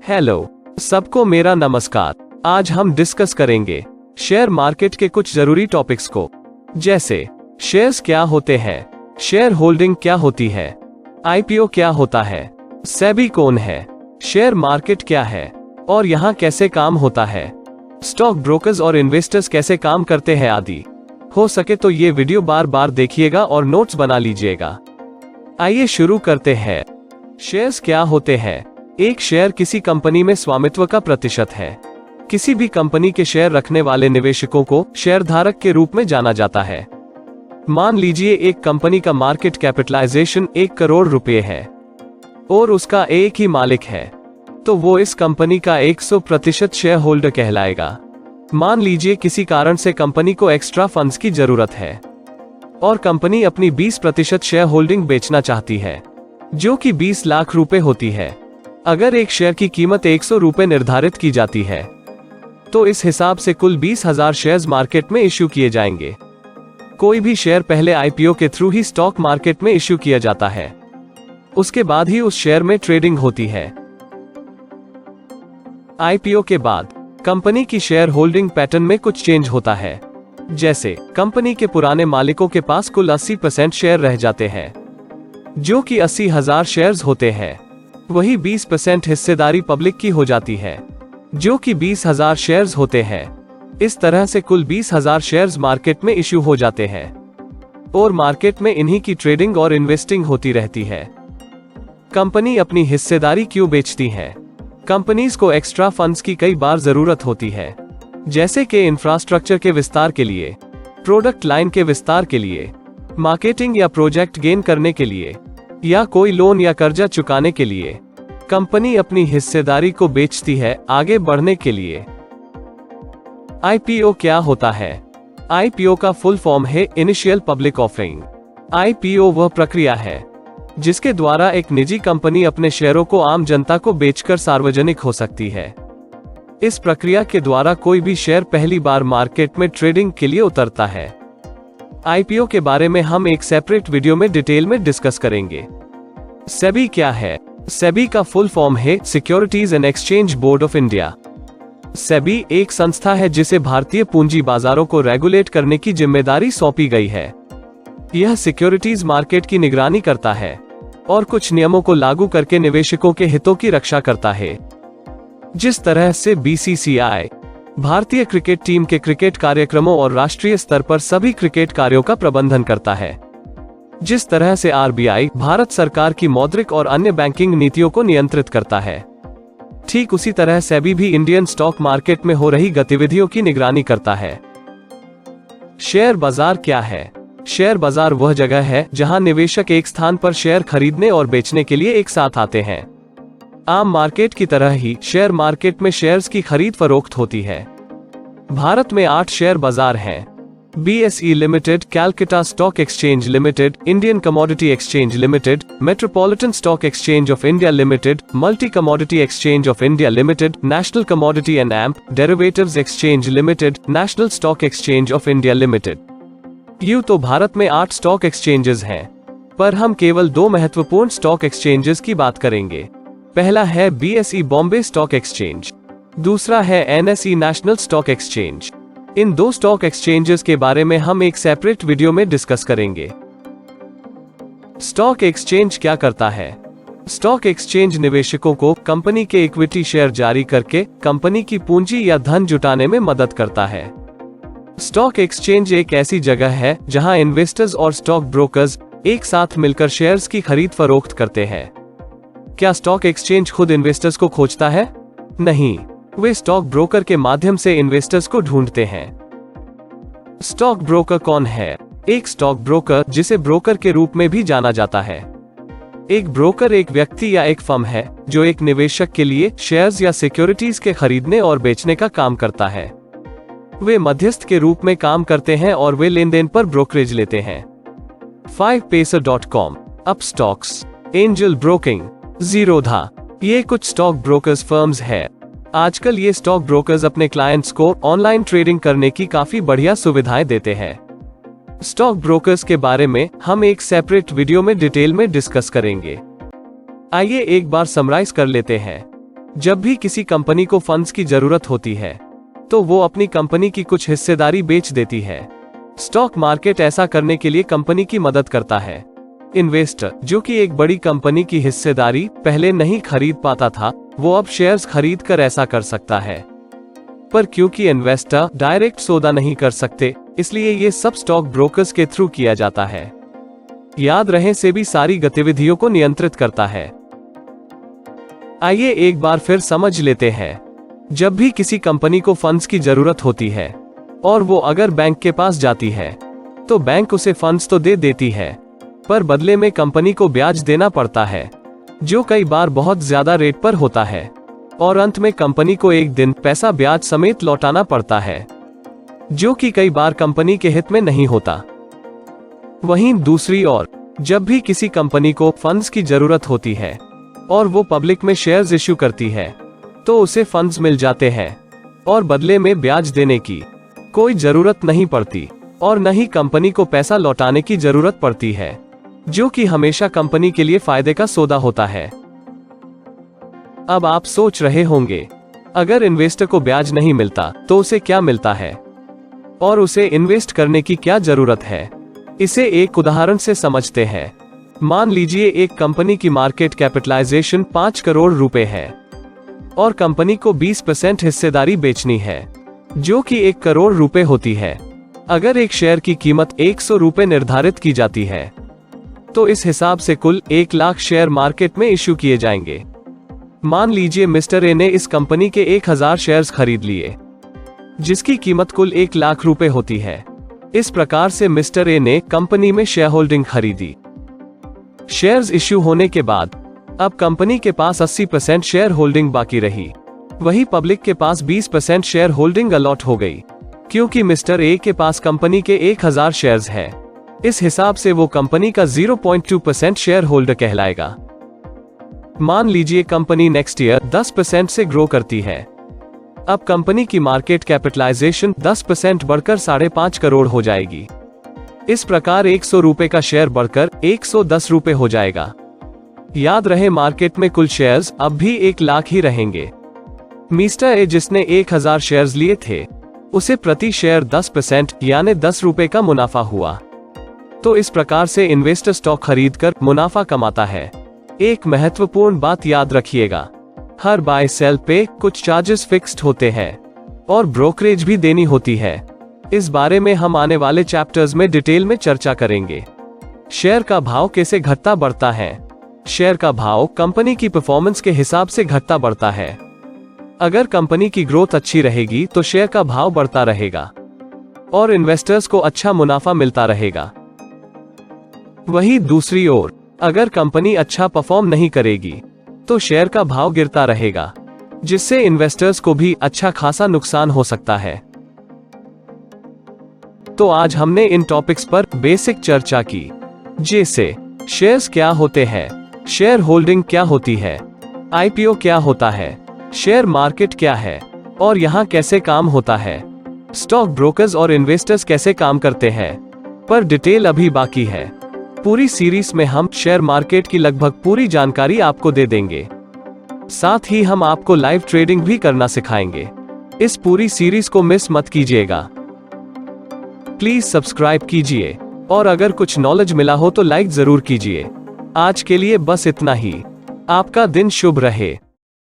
Hello सबको, मेरा नमस्कार। आज हम डिस्कस करेंगे शेयर मार्केट के कुछ जरूरी टॉपिक्स को, जैसे शेयर्स क्या होते हैं, शेयर होल्डिंग क्या होती है, आईपीओ क्या होता है, सेबी कौन है, शेयर मार्केट क्या है और यहाँ कैसे काम होता है, स्टॉक ब्रोकर्स और इन्वेस्टर्स कैसे काम करते हैं आदि। हो सके तो ये वीडियो बार बार देखिएगा और नोट्स बना लीजिएगा। आइए शुरू करते हैं। शेयर्स क्या होते हैं? एक शेयर किसी कंपनी में स्वामित्व का प्रतिशत है। किसी भी कंपनी के शेयर रखने वाले निवेशकों को शेयरधारक के रूप में जाना जाता है। मान लीजिए एक कंपनी का मार्केट कैपिटलाइजेशन 1 करोड़ रुपए है और उसका एक ही मालिक है, तो वो इस कंपनी का 100% शेयर होल्डर कहलाएगा। मान लीजिए किसी कारण से कंपनी को एक्स्ट्रा फंड्स की जरूरत है और कंपनी अपनी 20% शेयर होल्डिंग बेचना चाहती है, जो कि 20 लाख रुपए होती है। अगर एक शेयर की कीमत 100 रुपए निर्धारित की जाती है, तो इस हिसाब से कुल 20,000 शेयर्स मार्केट में इश्यू किए जाएंगे। कोई भी शेयर पहले आईपीओ के थ्रू ही स्टॉक मार्केट में इश्यू किया जाता है, उसके बाद ही उस शेयर में ट्रेडिंग होती है। आईपीओ के बाद कंपनी की शेयर होल्डिंग पैटर्न में कुछ चेंज होता है, जैसे कंपनी के पुराने मालिकों के पास कुल 80% शेयर रह जाते हैं, जो कि 80,000 शेयर्स होते हैं। वही 20% हिस्सेदारी पब्लिक की हो जाती है, जो कि 20,000 शेयर्स होते हैं। इस तरह से कुल 20,000 शेयर्स मार्केट में इश्यू हो जाते हैं और मार्केट में इन्हीं की ट्रेडिंग और इन्वेस्टिंग होती रहती है। कंपनी अपनी हिस्सेदारी क्यों बेचती है? कंपनीज को एक्स्ट्रा फंड्स की कई बार जरूरत होती है, जैसे कि इंफ्रास्ट्रक्चर के विस्तार के लिए, प्रोडक्ट लाइन के विस्तार के लिए, मार्केटिंग या प्रोजेक्ट गेन करने के लिए, या कोई लोन या कर्जा चुकाने के लिए। कंपनी अपनी हिस्सेदारी को बेचती है आगे बढ़ने के लिए। आईपीओ क्या होता है? आईपीओ का फुल फॉर्म है इनिशियल पब्लिक ऑफरिंग। आईपीओ वह प्रक्रिया है जिसके द्वारा एक निजी कंपनी अपने शेयरों को आम जनता को बेचकर सार्वजनिक हो सकती है। इस प्रक्रिया के द्वारा कोई भी शेयर पहली बार मार्केट में ट्रेडिंग के लिए उतरता है। आईपीओ के बारे में हम एक सेपरेट वीडियो में डिटेल में डिस्कस करेंगे। सेबी क्या है? सेबी का फुल फॉर्म है securities and exchange board of India. SEBI एक संस्था है जिसे भारतीय पूंजी बाजारों को रेगुलेट करने की जिम्मेदारी सौंपी गई है। यह सिक्योरिटीज मार्केट की निगरानी करता है और कुछ नियमों को लागू करके निवेशकों के हितों की रक्षा करता है। जिस तरह से बीसीसीआई भारतीय क्रिकेट टीम के क्रिकेट कार्यक्रमों और राष्ट्रीय स्तर पर सभी क्रिकेट कार्यों का प्रबंधन करता है, जिस तरह से आरबीआई भारत सरकार की मौद्रिक और अन्य बैंकिंग नीतियों को नियंत्रित करता है, ठीक उसी तरह सेबी भी इंडियन स्टॉक मार्केट में हो रही गतिविधियों की निगरानी करता है। शेयर बाजार क्या है? शेयर बाजार वह जगह है जहां निवेशक एक स्थान पर शेयर खरीदने और बेचने के लिए एक साथ आते हैं। आम मार्केट की तरह ही शेयर मार्केट में शेयर्स की खरीद फरोख्त होती है। भारत में 8 शेयर बाजार हैं। BSE limited, Calcutta stock exchange limited, Indian commodity exchange limited, metropolitan stock exchange of India limited, multi commodity exchange of India limited, national commodity and amp derivatives exchange limited, national stock exchange of India limited. यूं तो भारत में 8 stock exchanges हैं, पर हम केवल 2 महत्वपूर्ण stock exchanges की बात करेंगे। पहला है बीएसई बॉम्बे स्टॉक एक्सचेंज, दूसरा है एनएसई नेशनल स्टॉक एक्सचेंज। इन 2 स्टॉक एक्सचेंजेस के बारे में हम एक सेपरेट वीडियो में डिस्कस करेंगे। स्टॉक एक्सचेंज क्या करता है? स्टॉक एक्सचेंज निवेशकों को कंपनी के इक्विटी शेयर जारी करके कंपनी की पूंजी या धन जुटाने में मदद करता है। स्टॉक एक्सचेंज एक ऐसी जगह है जहां इन्वेस्टर्स और स्टॉक ब्रोकर्स एक साथ मिलकर शेयर्स की खरीद फरोख्त करते हैं। क्या स्टॉक एक्सचेंज खुद इन्वेस्टर्स को खोजता है? नहीं, वे स्टॉक ब्रोकर के माध्यम से इन्वेस्टर्स को ढूंढते हैं। स्टॉक ब्रोकर कौन है? एक स्टॉक ब्रोकर, जिसे ब्रोकर के रूप में भी जाना जाता है। एक ब्रोकर एक व्यक्ति या एक फर्म है जो एक निवेशक के लिए शेयर्स या सिक्योरिटीज के खरीदने और बेचने का काम करता है। वे मध्यस्थ के रूप में काम करते हैं और वे लेन देन पर ब्रोकरेज लेते हैं। 5paisa.com, Upstox, angel broking, Zerodha, ये कुछ स्टॉक ब्रोकर्स फर्म्स है। आजकल ये स्टॉक ब्रोकर्स अपने क्लाइंट्स को ऑनलाइन ट्रेडिंग करने की काफी बढ़िया सुविधाएं देते हैं। स्टॉक ब्रोकर्स के बारे में हम एक सेपरेट वीडियो में डिटेल में डिस्कस करेंगे। आइए एक बार समराइज कर लेते हैं। जब भी किसी कंपनी को फंड्स की जरूरत होती है तो वो अपनी कंपनी की कुछ हिस्सेदारी बेच देती है। स्टॉक मार्केट ऐसा करने के लिए कंपनी की मदद करता है। इन्वेस्टर जो कि एक बड़ी कंपनी की हिस्सेदारी पहले नहीं खरीद पाता था, वो अब शेयर्स खरीद कर ऐसा कर सकता है। पर क्योंकि इन्वेस्टर डायरेक्ट सौदा नहीं कर सकते, इसलिए ये सब स्टॉक ब्रोकर्स के थ्रू किया जाता है। याद रहे, सेबी सारी गतिविधियों को नियंत्रित करता है। आइए एक बार फिर समझ लेते हैं। जब भी किसी कंपनी को फंड्स की जरूरत होती है और वो अगर बैंक के पास जाती है तो बैंक उसे फंड्स तो दे देती है, पर बदले में कंपनी को ब्याज देना पड़ता है, जो कई बार बहुत ज्यादा रेट पर होता है और अंत में कंपनी को एक दिन पैसा ब्याज समेत लौटाना पड़ता है, जो कि कई बार कंपनी के हित में नहीं होता। वहीं दूसरी ओर, जब भी किसी कंपनी को फंड्स की जरूरत होती है और वो पब्लिक में शेयर्स इश्यू करती है तो उसे फंड्स मिल जाते हैं और बदले में ब्याज देने की कोई जरूरत नहीं पड़ती और न ही कंपनी को पैसा लौटाने की जरूरत पड़ती है, जो कि हमेशा कंपनी के लिए फायदे का सौदा होता है। अब आप सोच रहे होंगे, अगर इन्वेस्टर को ब्याज नहीं मिलता तो उसे क्या मिलता है और उसे इन्वेस्ट करने की क्या जरूरत है। इसे एक उदाहरण से समझते हैं। मान लीजिए एक कंपनी की मार्केट कैपिटलाइजेशन 5 करोड़ रुपए है और कंपनी को 20% हिस्सेदारी बेचनी है, जो कि 1 करोड़ रुपए होती है। अगर एक शेयर की कीमत 100 रुपए निर्धारित की जाती है तो इस हिसाब से कुल 1 लाख शेयर मार्केट में इश्यू किए जाएंगे। मान लीजिए मिस्टर ए ने इस कंपनी के 1000 शेयर्स खरीद लिए, जिसकी कीमत कुल 1 लाख रुपए होती है। इस प्रकार से मिस्टर ए ने कंपनी में शेयर होल्डिंग खरीदी। शेयर्स इश्यू होने के बाद अब कंपनी के पास 80% शेयर होल्डिंग बाकी रही। वही पब्लिक के पास 20% शेयर होल्डिंग अलॉट हो गई, क्योंकि मिस्टर ए के पास कंपनी के 1000 शेयर्स है। इस हिसाब से वो कंपनी का 0.2% शेयर होल्डर कहलाएगा। मान लीजिए कंपनी नेक्स्ट ईयर 10% से ग्रो करती है। अब कंपनी की मार्केट कैपिटलाइजेशन 10% बढ़कर 5.5 करोड़ हो जाएगी। इस प्रकार 100 रुपए का शेयर बढ़कर 110 रुपए हो जाएगा। याद रहे, मार्केट में कुल शेयर्स अब भी 1 लाख ही रहेंगे। मिस्टर ए जिसने 1000 शेयर्स लिए थे, उसे प्रति शेयर 10% यानी 10 रुपए का मुनाफा हुआ। तो इस प्रकार से इन्वेस्टर स्टॉक खरीदकर मुनाफा कमाता है। एक महत्वपूर्ण बात याद रखिएगा, हर बाय सेल पे कुछ चार्जेस फिक्स्ड होते हैं और ब्रोकरेज भी देनी होती है। इस बारे में हम आने वाले चैप्टर्स में डिटेल में चर्चा करेंगे। शेयर का भाव कैसे घटता बढ़ता है। शेयर का भाव कंपनी की परफॉर्मेंस के हिसाब से घटता बढ़ता है। अगर कंपनी की ग्रोथ अच्छी रहेगी तो शेयर का भाव बढ़ता रहेगा और इन्वेस्टर्स को अच्छा मुनाफा मिलता रहेगा। वहीं दूसरी ओर, अगर कंपनी अच्छा परफॉर्म नहीं करेगी तो शेयर का भाव गिरता रहेगा, जिससे इन्वेस्टर्स को भी अच्छा खासा नुकसान हो सकता है। तो आज हमने इन टॉपिक्स पर बेसिक चर्चा की, जैसे शेयर्स क्या होते हैं, शेयर होल्डिंग क्या होती है, आईपीओ क्या होता है, शेयर मार्केट क्या है और यहाँ कैसे काम होता है, स्टॉक ब्रोकर्स और इन्वेस्टर्स कैसे काम करते हैं, पर डिटेल अभी बाकी है। पूरी सीरीज में हम शेयर मार्केट की लगभग पूरी जानकारी आपको दे देंगे। साथ ही हम आपको लाइव ट्रेडिंग भी करना सिखाएंगे। इस पूरी सीरीज को मिस मत कीजिएगा। प्लीज सब्सक्राइब कीजिए और अगर कुछ नॉलेज मिला हो तो लाइक जरूर कीजिए। आज के लिए बस इतना ही। आपका दिन शुभ रहे।